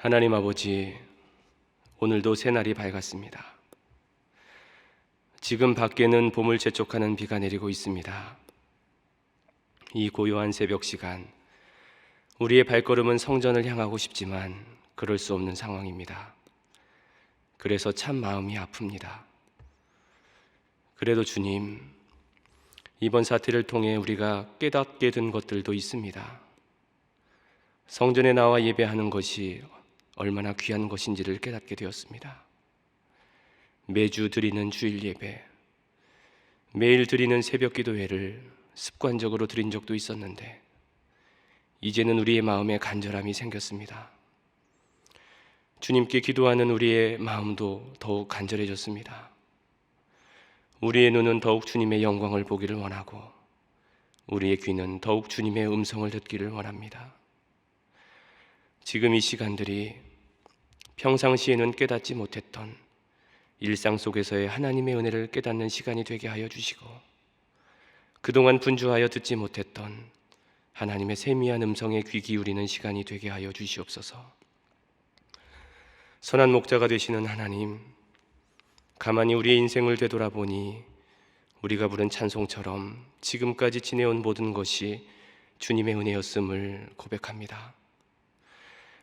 하나님 아버지, 오늘도 새날이 밝았습니다. 지금 밖에는 봄을 재촉하는 비가 내리고 있습니다. 이 고요한 새벽 시간, 우리의 발걸음은 성전을 향하고 싶지만 그럴 수 없는 상황입니다. 그래서 참 마음이 아픕니다. 그래도 주님, 이번 사태를 통해 우리가 깨닫게 된 것들도 있습니다. 성전에 나와 예배하는 것이 얼마나 귀한 것인지를 깨닫게 되었습니다. 매주 드리는 주일 예배, 매일 드리는 새벽 기도회를 습관적으로 드린 적도 있었는데 이제는 우리의 마음에 간절함이 생겼습니다. 주님께 기도하는 우리의 마음도 더욱 간절해졌습니다. 우리의 눈은 더욱 주님의 영광을 보기를 원하고 우리의 귀는 더욱 주님의 음성을 듣기를 원합니다. 지금 이 시간들이 평상시에는 깨닫지 못했던 일상 속에서의 하나님의 은혜를 깨닫는 시간이 되게 하여 주시고, 그동안 분주하여 듣지 못했던 하나님의 세미한 음성에 귀 기울이는 시간이 되게 하여 주시옵소서. 선한 목자가 되시는 하나님, 가만히 우리의 인생을 되돌아보니 우리가 부른 찬송처럼 지금까지 지내온 모든 것이 주님의 은혜였음을 고백합니다.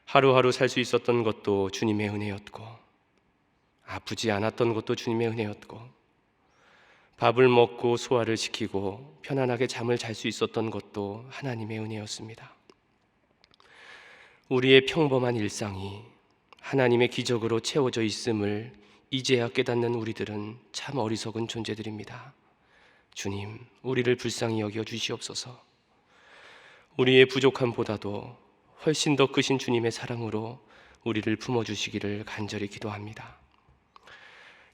하루하루 살 수 있었던 것도 주님의 은혜였고, 아프지 않았던 것도 주님의 은혜였고, 밥을 먹고 소화를 시키고 편안하게 잠을 잘 수 있었던 것도 하나님의 은혜였습니다. 우리의 평범한 일상이 하나님의 기적으로 채워져 있음을 이제야 깨닫는 우리들은 참 어리석은 존재들입니다. 주님, 우리를 불쌍히 여겨 주시옵소서. 우리의 부족함보다도 훨씬 더 크신 주님의 사랑으로 우리를 품어주시기를 간절히 기도합니다.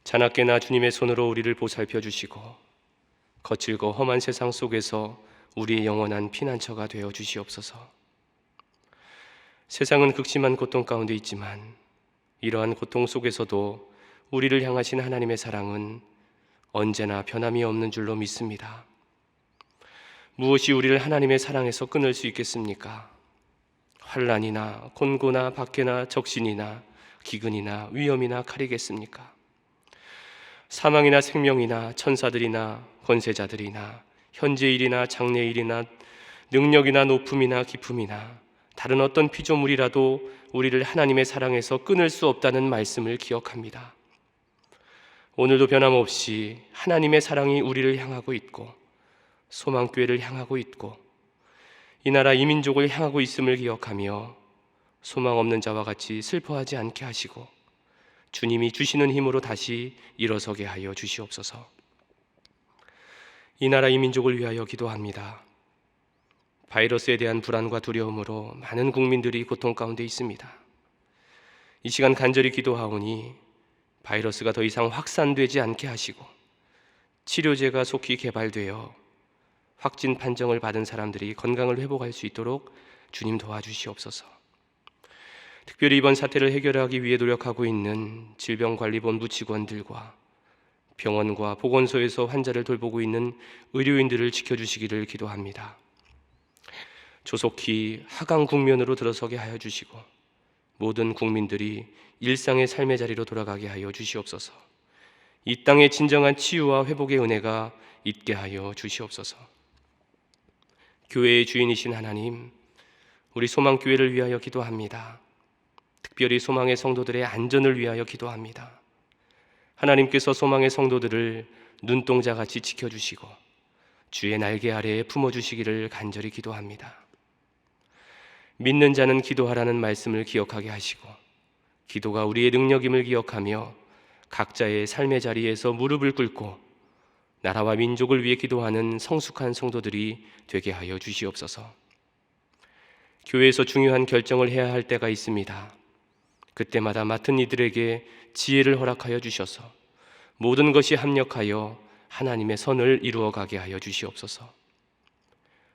자나깨나 주님의 손으로 우리를 보살펴 주시고 거칠고 험한 세상 속에서 우리의 영원한 피난처가 되어 주시옵소서. 세상은 극심한 고통 가운데 있지만 이러한 고통 속에서도 우리를 향하신 하나님의 사랑은 언제나 변함이 없는 줄로 믿습니다. 무엇이 우리를 하나님의 사랑에서 끊을 수 있겠습니까? 환난이나 곤고나 박해나 적신이나 기근이나 위험이나 칼이겠습니까? 사망이나 생명이나 천사들이나 권세자들이나 현재일이나 장래일이나 능력이나 높음이나 기품이나 다른 어떤 피조물이라도 우리를 하나님의 사랑에서 끊을 수 없다는 말씀을 기억합니다. 오늘도 변함없이 하나님의 사랑이 우리를 향하고 있고 소망교회를 향하고 있고 이 나라 이 민족을 향하고 있음을 기억하며 소망 없는 자와 같이 슬퍼하지 않게 하시고 주님이 주시는 힘으로 다시 일어서게 하여 주시옵소서. 이 나라 이 민족을 위하여 기도합니다. 바이러스에 대한 불안과 두려움으로 많은 국민들이 고통 가운데 있습니다. 이 시간 간절히 기도하오니 바이러스가 더 이상 확산되지 않게 하시고 치료제가 속히 개발되어 확진 판정을 받은 사람들이 건강을 회복할 수 있도록 주님 도와주시옵소서. 특별히 이번 사태를 해결하기 위해 노력하고 있는 질병관리본부 직원들과 병원과 보건소에서 환자를 돌보고 있는 의료인들을 지켜주시기를 기도합니다. 조속히 하강 국면으로 들어서게 하여 주시고 모든 국민들이 일상의 삶의 자리로 돌아가게 하여 주시옵소서. 이 땅의 진정한 치유와 회복의 은혜가 있게 하여 주시옵소서. 교회의 주인이신 하나님, 우리 소망교회를 위하여 기도합니다. 특별히 소망의 성도들의 안전을 위하여 기도합니다. 하나님께서 소망의 성도들을 눈동자같이 지켜주시고 주의 날개 아래에 품어주시기를 간절히 기도합니다. 믿는 자는 기도하라는 말씀을 기억하게 하시고 기도가 우리의 능력임을 기억하며 각자의 삶의 자리에서 무릎을 꿇고 나라와 민족을 위해 기도하는 성숙한 성도들이 되게 하여 주시옵소서. 교회에서 중요한 결정을 해야 할 때가 있습니다. 그때마다 맡은 이들에게 지혜를 허락하여 주셔서 모든 것이 합력하여 하나님의 선을 이루어가게 하여 주시옵소서.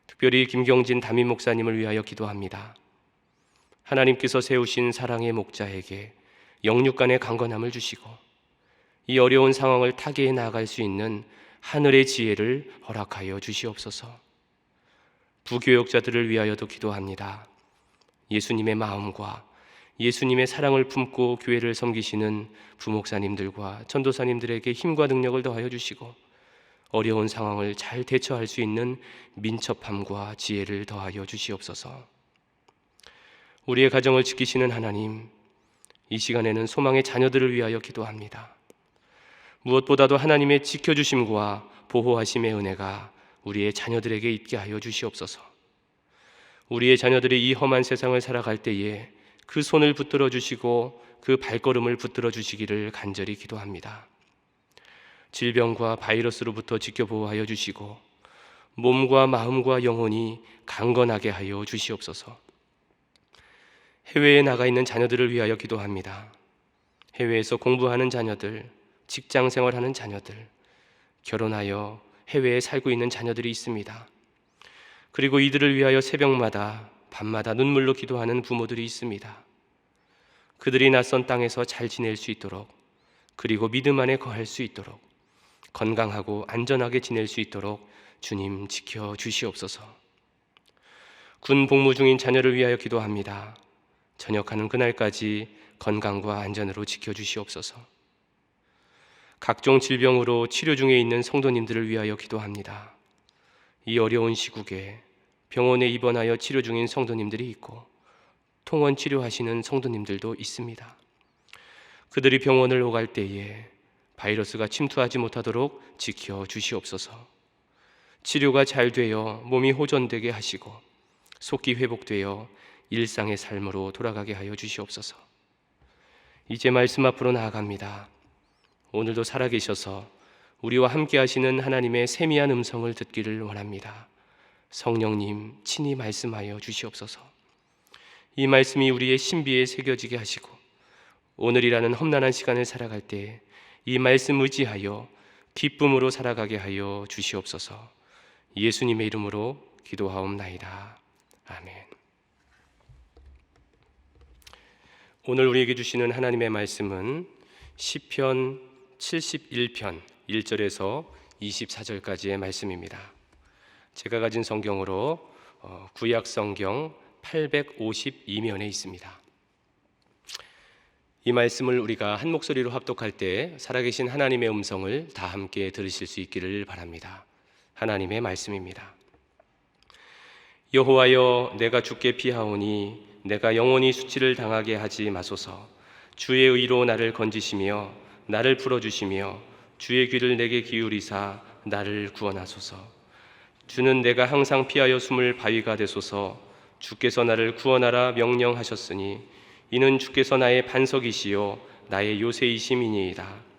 특별히 김경진 담임 목사님을 위하여 기도합니다. 하나님께서 세우신 사랑의 목자에게 영육간의 강건함을 주시고 이 어려운 상황을 타개해 나아갈 수 있는 하늘의 지혜를 허락하여 주시옵소서. 부교역자들을 위하여도 기도합니다. 예수님의 마음과 예수님의 사랑을 품고 교회를 섬기시는 부목사님들과 전도사님들에게 힘과 능력을 더하여 주시고 어려운 상황을 잘 대처할 수 있는 민첩함과 지혜를 더하여 주시옵소서. 우리의 가정을 지키시는 하나님, 이 시간에는 소망의 자녀들을 위하여 기도합니다. 무엇보다도 하나님의 지켜주심과 보호하심의 은혜가 우리의 자녀들에게 있게 하여 주시옵소서. 우리의 자녀들이 이 험한 세상을 살아갈 때에 그 손을 붙들어 주시고 그 발걸음을 붙들어 주시기를 간절히 기도합니다. 질병과 바이러스로부터 지켜 보호하여 주시고 몸과 마음과 영혼이 강건하게 하여 주시옵소서. 해외에 나가 있는 자녀들을 위하여 기도합니다. 해외에서 공부하는 자녀들, 직장 생활하는 자녀들, 결혼하여 해외에 살고 있는 자녀들이 있습니다. 그리고 이들을 위하여 새벽마다 밤마다 눈물로 기도하는 부모들이 있습니다. 그들이 낯선 땅에서 잘 지낼 수 있도록, 그리고 믿음 안에 거할 수 있도록, 건강하고 안전하게 지낼 수 있도록 주님 지켜 주시옵소서. 군 복무 중인 자녀를 위하여 기도합니다. 전역하는 그날까지 건강과 안전으로 지켜 주시옵소서. 각종 질병으로 치료 중에 있는 성도님들을 위하여 기도합니다. 이 어려운 시국에 병원에 입원하여 치료 중인 성도님들이 있고 통원 치료하시는 성도님들도 있습니다. 그들이 병원을 오갈 때에 바이러스가 침투하지 못하도록 지켜 주시옵소서. 치료가 잘 되어 몸이 호전되게 하시고 속기 회복되어 일상의 삶으로 돌아가게 하여 주시옵소서. 이제 말씀 앞으로 나아갑니다. 오늘도 살아계셔서 우리와 함께 하시는 하나님의 세미한 음성을 듣기를 원합니다. 성령님 친히 말씀하여 주시옵소서. 이 말씀이 우리의 신비에 새겨지게 하시고 오늘이라는 험난한 시간을 살아갈 때 이 말씀 의지하여 기쁨으로 살아가게 하여 주시옵소서. 예수님의 이름으로 기도하옵나이다. 아멘. 오늘 우리에게 주시는 하나님의 말씀은 시편 71편 1절에서 24절까지의 말씀입니다. 제가 가진 성경으로 구약 성경 852면에 있습니다. 이 말씀을 우리가 한 목소리로 합독할 때 살아계신 하나님의 음성을 다 함께 들으실 수 있기를 바랍니다. 하나님의 말씀입니다. 여호와여, 내가 주께 피하오니 내가 영원히 수치를 당하게 하지 마소서. 주의 의로 나를 건지시며 나를 풀어주시며 주의 귀를 내게 기울이사 나를 구원하소서. 주는 내가 항상 피하여 숨을 바위가 되소서. 주께서 나를 구원하라 명령하셨으니 이는 주께서 나의 반석이시요 나의 요새이심이니이다.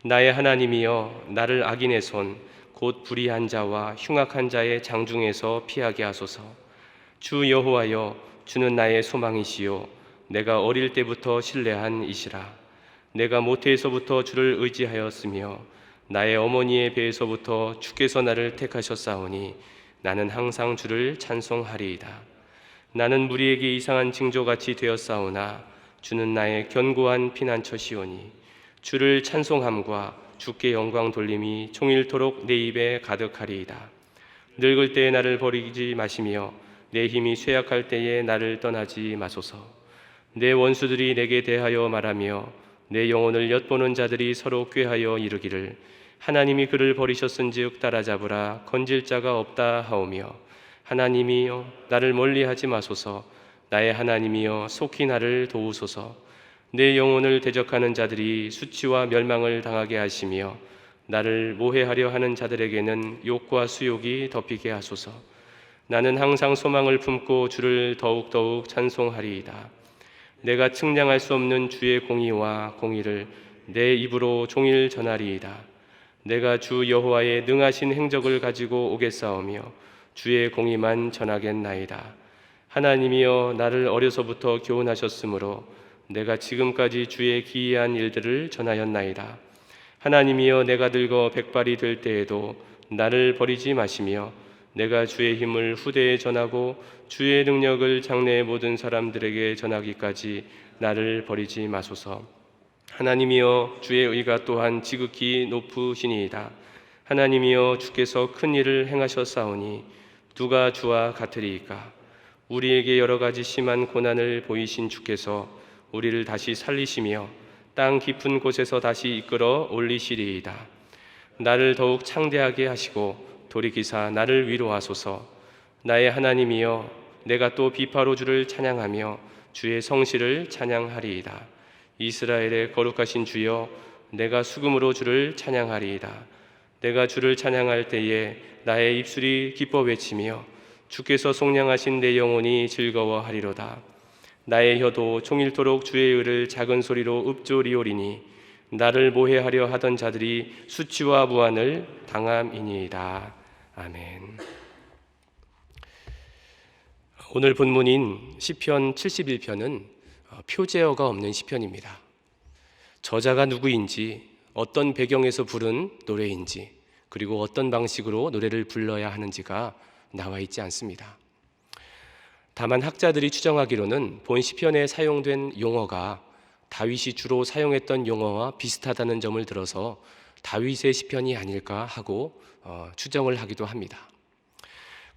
나의 하나님이여, 나를 악인의 손 곧 불의한 자와 흉악한 자의 장중에서 피하게 하소서. 주 여호와여, 주는 나의 소망이시요 내가 어릴 때부터 신뢰한 이시라. 내가 모태에서부터 주를 의지하였으며 나의 어머니의 배에서부터 주께서 나를 택하셨사오니 나는 항상 주를 찬송하리이다. 나는 무리에게 이상한 징조같이 되었사오나 주는 나의 견고한 피난처시오니 주를 찬송함과 주께 영광 돌림이 종일토록 내 입에 가득하리이다. 늙을 때에 나를 버리지 마시며 내 힘이 쇠약할 때에 나를 떠나지 마소서. 내 원수들이 내게 대하여 말하며 내 영혼을 엿보는 자들이 서로 꾀하여 이르기를 하나님이 그를 버리셨은즉 따라잡으라 건질 자가 없다 하오며 하나님이여, 나를 멀리하지 마소서. 나의 하나님이여, 속히 나를 도우소서. 내 영혼을 대적하는 자들이 수치와 멸망을 당하게 하시며 나를 모해하려 하는 자들에게는 욕과 수욕이 덮이게 하소서. 나는 항상 소망을 품고 주를 더욱더욱 찬송하리이다. 내가 측량할 수 없는 주의 공의와 공의를 내 입으로 종일 전하리이다. 내가 주 여호와의 능하신 행적을 가지고 오겠사오며 주의 공의만 전하겠나이다. 하나님이여, 나를 어려서부터 교훈하셨으므로 내가 지금까지 주의 기이한 일들을 전하였나이다. 하나님이여, 내가 늙어 백발이 될 때에도 나를 버리지 마시며 내가 주의 힘을 후대에 전하고 주의 능력을 장래의 모든 사람들에게 전하기까지 나를 버리지 마소서. 하나님이여, 주의 의가 또한 지극히 높으시니이다. 하나님이여, 주께서 큰 일을 행하셨사오니 누가 주와 같으리이까? 우리에게 여러 가지 심한 고난을 보이신 주께서 우리를 다시 살리시며 땅 깊은 곳에서 다시 이끌어 올리시리이다. 나를 더욱 창대하게 하시고 돌이키사 나를 위로하소서. 나의 하나님이여, 내가 또 비파로 주를 찬양하며 주의 성실을 찬양하리이다. 이스라엘의 거룩하신 주여, 내가 수금으로 주를 찬양하리이다. 내가 주를 찬양할 때에 나의 입술이 기뻐 외치며 주께서 속량하신 내 영혼이 즐거워하리로다. 나의 혀도 종일토록 주의 의를 작은 소리로 읊조리오리니 나를 모해하려 하던 자들이 수치와 무한을 당함이니이다. 아멘. 오늘 본문인 시편 71편은 표제어가 없는 시편입니다. 저자가 누구인지, 어떤 배경에서 부른 노래인지, 그리고 어떤 방식으로 노래를 불러야 하는지가 나와 있지 않습니다. 다만 학자들이 추정하기로는 본 시편에 사용된 용어가 다윗이 주로 사용했던 용어와 비슷하다는 점을 들어서 다윗의 시편이 아닐까 하고 추정을 하기도 합니다.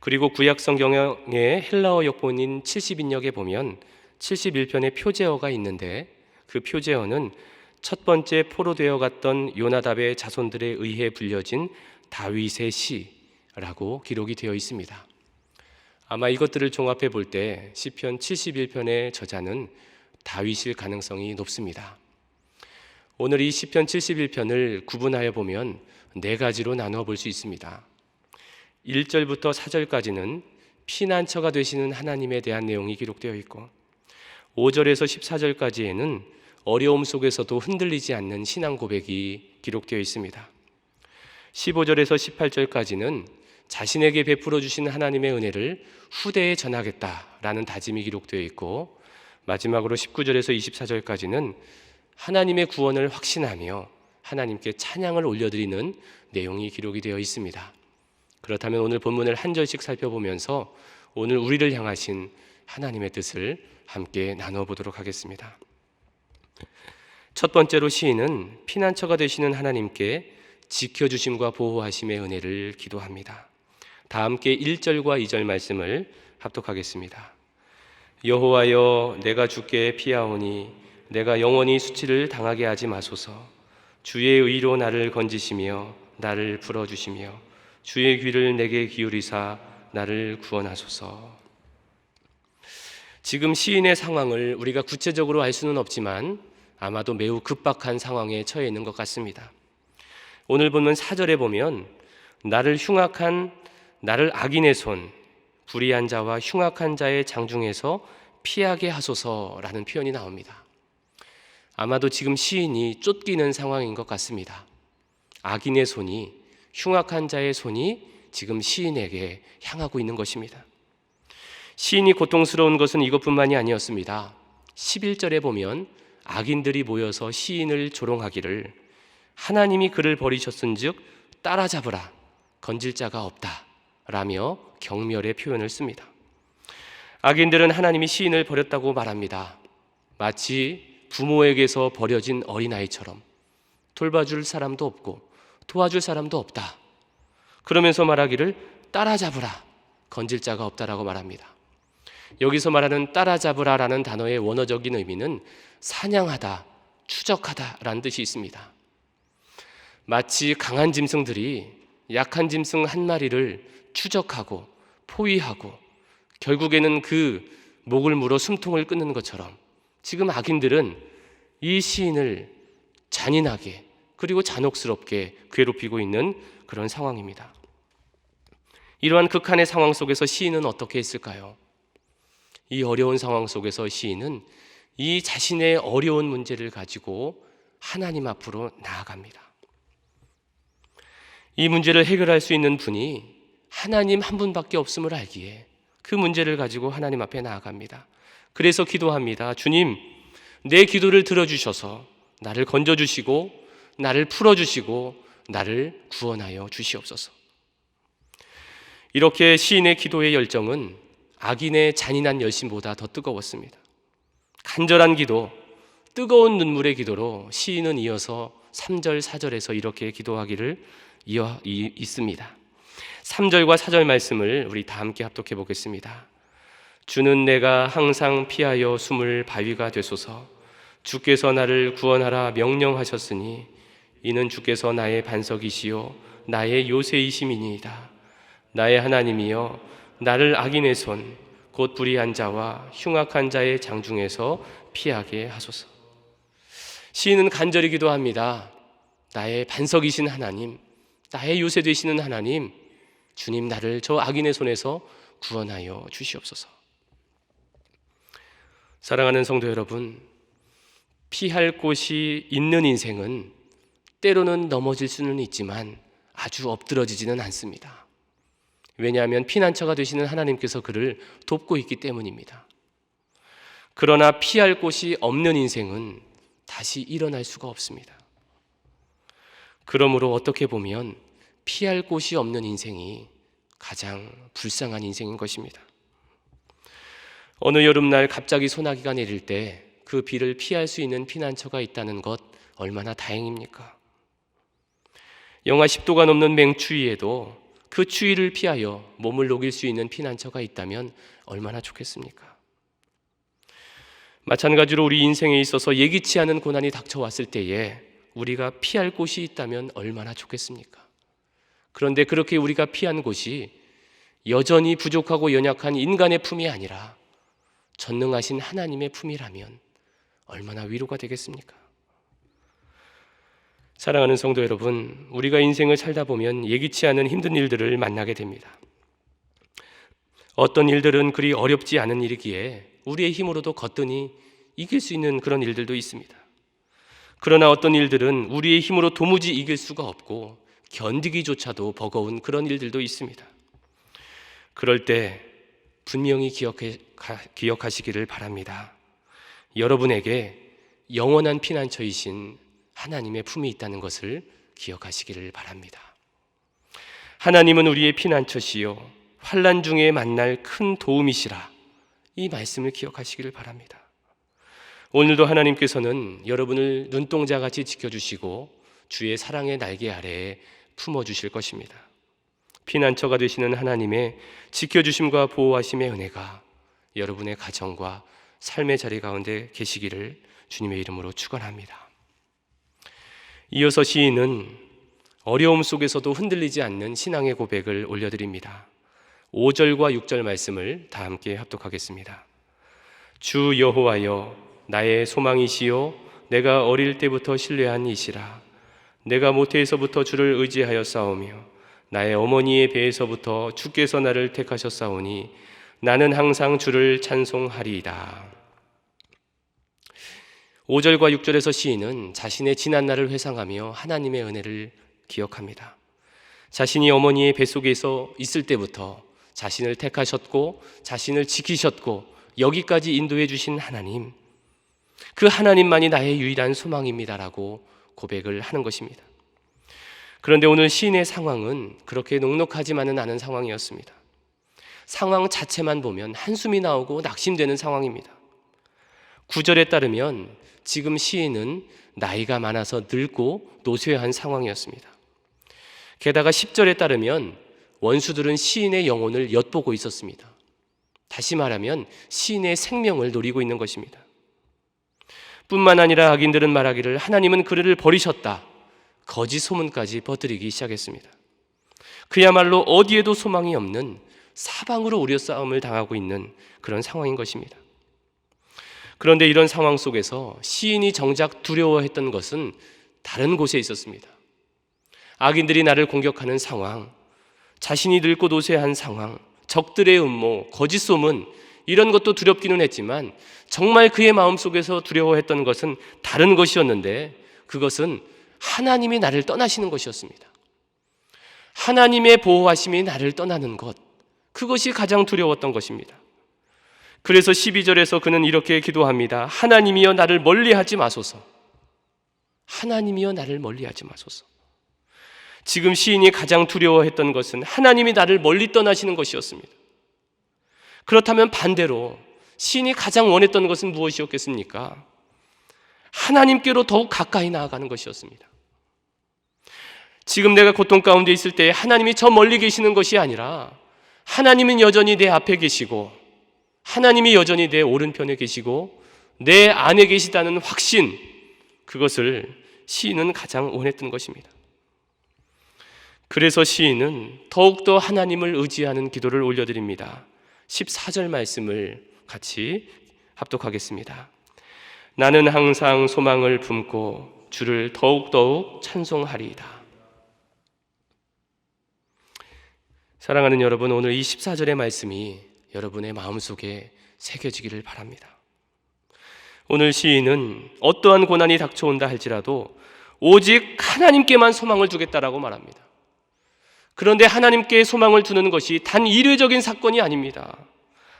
그리고 구약 성경의 헬라어 역본인 70인역에 보면 71편의 표제어가 있는데 그 표제어는 첫 번째 포로되어 갔던 요나답의 자손들에 의해 불려진 다윗의 시라고 기록이 되어 있습니다. 아마 이것들을 종합해 볼 때 시편 71편의 저자는 다윗일 가능성이 높습니다. 오늘 이 시편 71편을 구분하여 보면 네 가지로 나누어 볼 수 있습니다. 1절부터 4절까지는 피난처가 되시는 하나님에 대한 내용이 기록되어 있고 5절에서 14절까지에는 어려움 속에서도 흔들리지 않는 신앙 고백이 기록되어 있습니다. 15절에서 18절까지는 자신에게 베풀어 주신 하나님의 은혜를 후대에 전하겠다라는 다짐이 기록되어 있고 마지막으로 19절에서 24절까지는 하나님의 구원을 확신하며 하나님께 찬양을 올려드리는 내용이 기록이 되어 있습니다. 그렇다면 오늘 본문을 한 절씩 살펴보면서 오늘 우리를 향하신 하나님의 뜻을 함께 나누어 보도록 하겠습니다. 첫 번째로 시인은 피난처가 되시는 하나님께 지켜주심과 보호하심의 은혜를 기도합니다. 다 함께 1절과 2절 말씀을 합독하겠습니다. 여호와여, 내가 주께 피하오니 내가 영원히 수치를 당하게 하지 마소서. 주의 의로 나를 건지시며 나를 풀어주시며 주의 귀를 내게 기울이사 나를 구원하소서. 지금 시인의 상황을 우리가 구체적으로 알 수는 없지만 아마도 매우 급박한 상황에 처해 있는 것 같습니다. 오늘 본문 4절에 보면 나를 악인의 손, 불의한 자와 흉악한 자의 장중에서 피하게 하소서라는 표현이 나옵니다. 아마도 지금 시인이 쫓기는 상황인 것 같습니다. 악인의 손이, 흉악한 자의 손이 지금 시인에게 향하고 있는 것입니다. 시인이 고통스러운 것은 이것뿐만이 아니었습니다. 11절에 보면 악인들이 모여서 시인을 조롱하기를 하나님이 그를 버리셨은즉 따라잡으라, 건질 자가 없다 라며 경멸의 표현을 씁니다. 악인들은 하나님이 시인을 버렸다고 말합니다. 마치 부모에게서 버려진 어린아이처럼 돌봐줄 사람도 없고 도와줄 사람도 없다. 그러면서 말하기를 따라잡으라, 건질 자가 없다라고 말합니다. 여기서 말하는 따라잡으라라는 단어의 원어적인 의미는 사냥하다, 추적하다라는 뜻이 있습니다. 마치 강한 짐승들이 약한 짐승 한 마리를 추적하고 포위하고 결국에는 그 목을 물어 숨통을 끊는 것처럼 지금 악인들은 이 시인을 잔인하게 그리고 잔혹스럽게 괴롭히고 있는 그런 상황입니다. 이러한 극한의 상황 속에서 시인은 어떻게 했을까요? 이 어려운 상황 속에서 시인은 이 자신의 어려운 문제를 가지고 하나님 앞으로 나아갑니다. 이 문제를 해결할 수 있는 분이 하나님 한 분밖에 없음을 알기에 그 문제를 가지고 하나님 앞에 나아갑니다. 그래서 기도합니다. 주님, 내 기도를 들어주셔서 나를 건져주시고 나를 풀어주시고 나를 구원하여 주시옵소서. 이렇게 시인의 기도의 열정은 악인의 잔인한 열심보다 더 뜨거웠습니다. 간절한 기도, 뜨거운 눈물의 기도로 시인은 이어서 3절, 4절에서 이렇게 기도하기를 있습니다. 3절과 4절 말씀을 우리 다 함께 합독해 보겠습니다. 주는 내가 항상 피하여 숨을 바위가 되소서. 주께서 나를 구원하라 명령하셨으니 이는 주께서 나의 반석이시요 나의 요새이심이니이다. 나의 하나님이여 나를 악인의 손 곧 불의한 자와 흉악한 자의 장중에서 피하게 하소서. 시인은 간절히 기도합니다. 나의 반석이신 하나님, 나의 요새 되시는 하나님, 주님 나를 저 악인의 손에서 구원하여 주시옵소서. 사랑하는 성도 여러분, 피할 곳이 있는 인생은 때로는 넘어질 수는 있지만 아주 엎드러지지는 않습니다. 왜냐하면 피난처가 되시는 하나님께서 그를 돕고 있기 때문입니다. 그러나 피할 곳이 없는 인생은 다시 일어날 수가 없습니다. 그러므로 어떻게 보면 피할 곳이 없는 인생이 가장 불쌍한 인생인 것입니다. 어느 여름날 갑자기 소나기가 내릴 때 그 비를 피할 수 있는 피난처가 있다는 것 얼마나 다행입니까? 영하 10도가 넘는 맹추위에도 그 추위를 피하여 몸을 녹일 수 있는 피난처가 있다면 얼마나 좋겠습니까? 마찬가지로 우리 인생에 있어서 예기치 않은 고난이 닥쳐왔을 때에 우리가 피할 곳이 있다면 얼마나 좋겠습니까? 그런데 그렇게 우리가 피한 곳이 여전히 부족하고 연약한 인간의 품이 아니라 전능하신 하나님의 품이라면 얼마나 위로가 되겠습니까? 사랑하는 성도 여러분, 우리가 인생을 살다 보면 예기치 않은 힘든 일들을 만나게 됩니다. 어떤 일들은 그리 어렵지 않은 일이기에 우리의 힘으로도 거뜬히 이길 수 있는 그런 일들도 있습니다. 그러나 어떤 일들은 우리의 힘으로 도무지 이길 수가 없고 견디기조차도 버거운 그런 일들도 있습니다. 그럴 때 분명히 기억하시기를 바랍니다. 여러분에게 영원한 피난처이신 하나님의 품이 있다는 것을 기억하시기를 바랍니다. 하나님은 우리의 피난처시요 환난 중에 만날 큰 도움이시라. 이 말씀을 기억하시기를 바랍니다. 오늘도 하나님께서는 여러분을 눈동자같이 지켜주시고 주의 사랑의 날개 아래에 품어주실 것입니다. 피난처가 되시는 하나님의 지켜주심과 보호하심의 은혜가 여러분의 가정과 삶의 자리 가운데 계시기를 주님의 이름으로 축원합니다. 이어서 시인은 어려움 속에서도 흔들리지 않는 신앙의 고백을 올려드립니다. 5절과 6절 말씀을 다 함께 합독하겠습니다. 주 여호와여 나의 소망이시요 내가 어릴 때부터 신뢰한 이시라. 내가 모태에서부터 주를 의지하여 싸우며 나의 어머니의 배에서부터 주께서 나를 택하셨사오니 나는 항상 주를 찬송하리이다. 5절과 6절에서 시인은 자신의 지난 날을 회상하며 하나님의 은혜를 기억합니다. 자신이 어머니의 뱃속에서 있을 때부터 자신을 택하셨고 자신을 지키셨고 여기까지 인도해 주신 하나님, 그 하나님만이 나의 유일한 소망입니다라고 고백을 하는 것입니다. 그런데 오늘 시인의 상황은 그렇게 녹록하지만은 않은 상황이었습니다. 상황 자체만 보면 한숨이 나오고 낙심되는 상황입니다. 9절에 따르면 지금 시인은 나이가 많아서 늙고 노쇠한 상황이었습니다. 게다가 10절에 따르면 원수들은 시인의 영혼을 엿보고 있었습니다. 다시 말하면 시인의 생명을 노리고 있는 것입니다. 뿐만 아니라 악인들은 말하기를 하나님은 그를 버리셨다. 거짓 소문까지 퍼뜨리기 시작했습니다. 그야말로 어디에도 소망이 없는 사방으로 우려싸움을 당하고 있는 그런 상황인 것입니다. 그런데 이런 상황 속에서 시인이 정작 두려워했던 것은 다른 곳에 있었습니다. 악인들이 나를 공격하는 상황, 자신이 늙고 노쇠한 상황, 적들의 음모, 거짓 소문, 이런 것도 두렵기는 했지만 정말 그의 마음속에서 두려워했던 것은 다른 것이었는데 그것은 하나님이 나를 떠나시는 것이었습니다. 하나님의 보호하심이 나를 떠나는 것, 그것이 가장 두려웠던 것입니다. 그래서 12절에서 그는 이렇게 기도합니다. 하나님이여 나를 멀리하지 마소서. 하나님이여 나를 멀리하지 마소서. 지금 시인이 가장 두려워했던 것은 하나님이 나를 멀리 떠나시는 것이었습니다. 그렇다면 반대로 시인이 가장 원했던 것은 무엇이었겠습니까? 하나님께로 더욱 가까이 나아가는 것이었습니다. 지금 내가 고통 가운데 있을 때 하나님이 저 멀리 계시는 것이 아니라 하나님은 여전히 내 앞에 계시고 하나님이 여전히 내 오른편에 계시고 내 안에 계시다는 확신, 그것을 시인은 가장 원했던 것입니다. 그래서 시인은 더욱더 하나님을 의지하는 기도를 올려드립니다. 14절 말씀을 같이 합독하겠습니다. 나는 항상 소망을 품고 주를 더욱더욱 찬송하리이다. 사랑하는 여러분, 오늘 이 14절의 말씀이 여러분의 마음속에 새겨지기를 바랍니다. 오늘 시인은 어떠한 고난이 닥쳐온다 할지라도 오직 하나님께만 소망을 두겠다라고 말합니다. 그런데 하나님께 소망을 두는 것이 단 일회적인 사건이 아닙니다.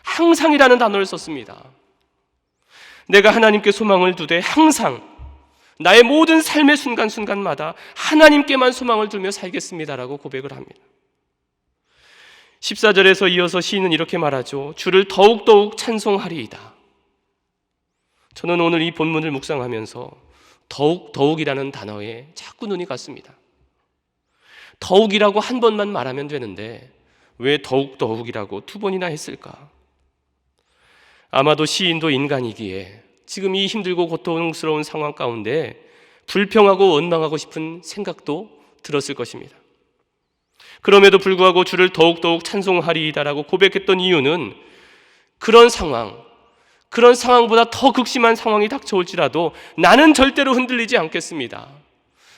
항상이라는 단어를 썼습니다. 내가 하나님께 소망을 두되 항상 나의 모든 삶의 순간순간마다 하나님께만 소망을 두며 살겠습니다라고 고백을 합니다. 14절에서 이어서 시인은 이렇게 말하죠. 주를 더욱더욱 찬송하리이다. 저는 오늘 이 본문을 묵상하면서 더욱이라는 단어에 자꾸 눈이 갔습니다. 더욱이라고 한 번만 말하면 되는데 왜 더욱이라고 두 번이나 했을까? 아마도 시인도 인간이기에 지금 이 힘들고 고통스러운 상황 가운데 불평하고 원망하고 싶은 생각도 들었을 것입니다. 그럼에도 불구하고 주를 더욱더욱 찬송하리이다라고 고백했던 이유는 그런 상황보다 더 극심한 상황이 닥쳐올지라도 나는 절대로 흔들리지 않겠습니다.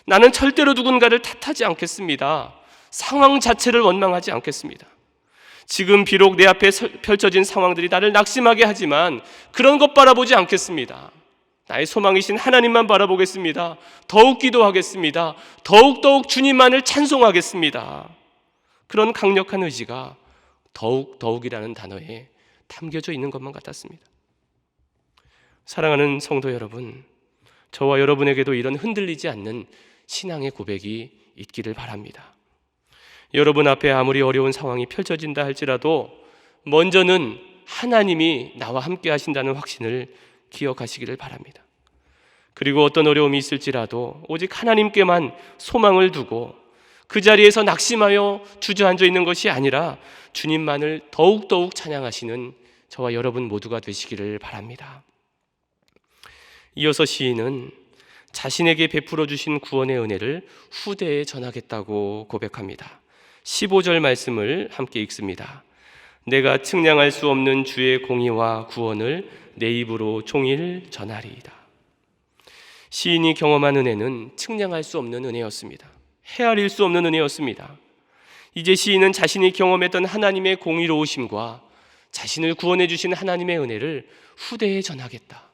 나는 절대로 누군가를 탓하지 않겠습니다. 상황 자체를 원망하지 않겠습니다. 지금 비록 내 앞에 펼쳐진 상황들이 나를 낙심하게 하지만 그런 것 바라보지 않겠습니다. 나의 소망이신 하나님만 바라보겠습니다. 더욱 기도하겠습니다. 더욱 주님만을 찬송하겠습니다. 그런 강력한 의지가 더욱이라는 단어에 담겨져 있는 것만 같았습니다. 사랑하는 성도 여러분, 저와 여러분에게도 이런 흔들리지 않는 신앙의 고백이 있기를 바랍니다. 여러분 앞에 아무리 어려운 상황이 펼쳐진다 할지라도 먼저는 하나님이 나와 함께 하신다는 확신을 기억하시기를 바랍니다. 그리고 어떤 어려움이 있을지라도 오직 하나님께만 소망을 두고 그 자리에서 낙심하여 주저앉아 있는 것이 아니라 주님만을 더욱더욱 찬양하시는 저와 여러분 모두가 되시기를 바랍니다. 이어서 시인은 자신에게 베풀어 주신 구원의 은혜를 후대에 전하겠다고 고백합니다. 15절 말씀을 함께 읽습니다. 내가 측량할 수 없는 주의 공의와 구원을 내 입으로 종일 전하리이다. 시인이 경험한 은혜는 측량할 수 없는 은혜였습니다. 헤아릴 수 없는 은혜였습니다. 이제 시인은 자신이 경험했던 하나님의 공의로우심과 자신을 구원해 주신 하나님의 은혜를 후대에 전하겠다.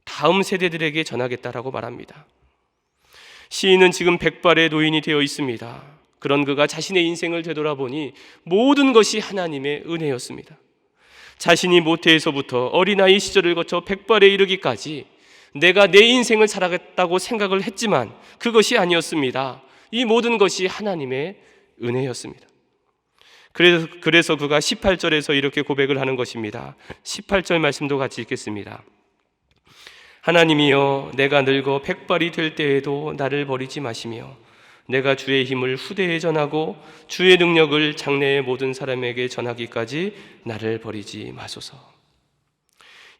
다음 세대들에게 전하겠다라고 말합니다. 시인은 지금 백발의 노인이 되어 있습니다. 그런 그가 자신의 인생을 되돌아보니 모든 것이 하나님의 은혜였습니다. 자신이 모태에서부터 어린아이 시절을 거쳐 백발에 이르기까지 내가 내 인생을 살아갔다고 생각을 했지만 그것이 아니었습니다. 이 모든 것이 하나님의 은혜였습니다. 그래서 그가 18절에서 이렇게 고백을 하는 것입니다. 18절 말씀도 같이 읽겠습니다. 하나님이여, 내가 늙어 백발이 될 때에도 나를 버리지 마시며 내가 주의 힘을 후대에 전하고 주의 능력을 장래의 모든 사람에게 전하기까지 나를 버리지 마소서.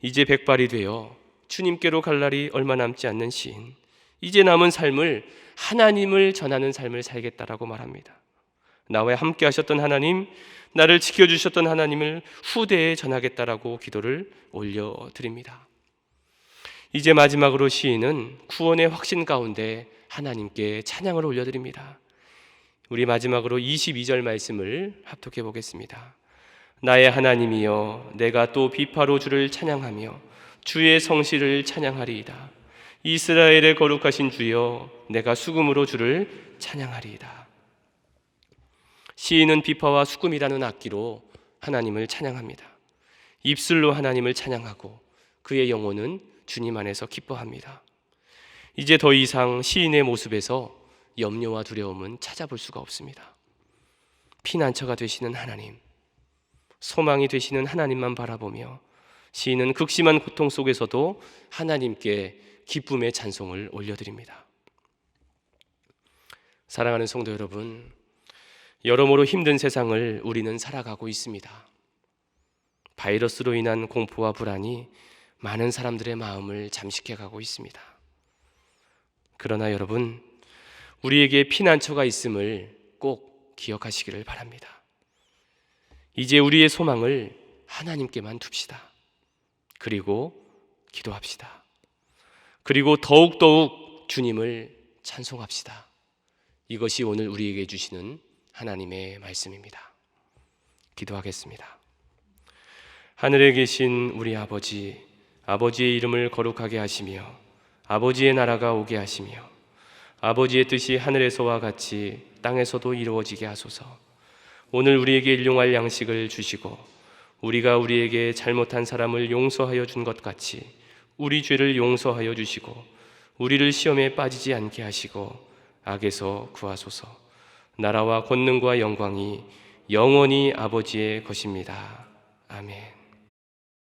이제 백발이 되어 주님께로 갈 날이 얼마 남지 않는 시인, 이제 남은 삶을 하나님을 전하는 삶을 살겠다라고 말합니다. 나와 함께 하셨던 하나님, 나를 지켜주셨던 하나님을 후대에 전하겠다라고 기도를 올려드립니다. 이제 마지막으로 시인은 구원의 확신 가운데 하나님께 찬양을 올려드립니다. 우리 마지막으로 22절 말씀을 합독해 보겠습니다. 나의 하나님이여, 내가 또 비파로 주를 찬양하며 주의 성실을 찬양하리이다. 이스라엘의 거룩하신 주여, 내가 수금으로 주를 찬양하리이다. 시인은 비파와 수금이라는 악기로 하나님을 찬양합니다. 입술로 하나님을 찬양하고 그의 영혼은 주님 안에서 기뻐합니다. 이제 더 이상 시인의 모습에서 염려와 두려움은 찾아볼 수가 없습니다. 피난처가 되시는 하나님, 소망이 되시는 하나님만 바라보며 시인은 극심한 고통 속에서도 하나님께 기쁨의 찬송을 올려드립니다. 사랑하는 성도 여러분, 여러모로 힘든 세상을 우리는 살아가고 있습니다. 바이러스로 인한 공포와 불안이 많은 사람들의 마음을 잠식해 가고 있습니다. 그러나 여러분, 우리에게 피난처가 있음을 꼭 기억하시기를 바랍니다. 이제 우리의 소망을 하나님께만 둡시다. 그리고 기도합시다. 그리고 더욱더욱 주님을 찬송합시다. 이것이 오늘 우리에게 주시는 하나님의 말씀입니다. 기도하겠습니다. 하늘에 계신 우리 아버지, 아버지의 이름을 거룩하게 하시며 아버지의 나라가 오게 하시며 아버지의 뜻이 하늘에서와 같이 땅에서도 이루어지게 하소서. 오늘 우리에게 일용할 양식을 주시고 우리가 우리에게 잘못한 사람을 용서하여 준 것 같이 우리 죄를 용서하여 주시고 우리를 시험에 빠지지 않게 하시고 악에서 구하소서. 나라와 권능과 영광이 영원히 아버지의 것입니다. 아멘.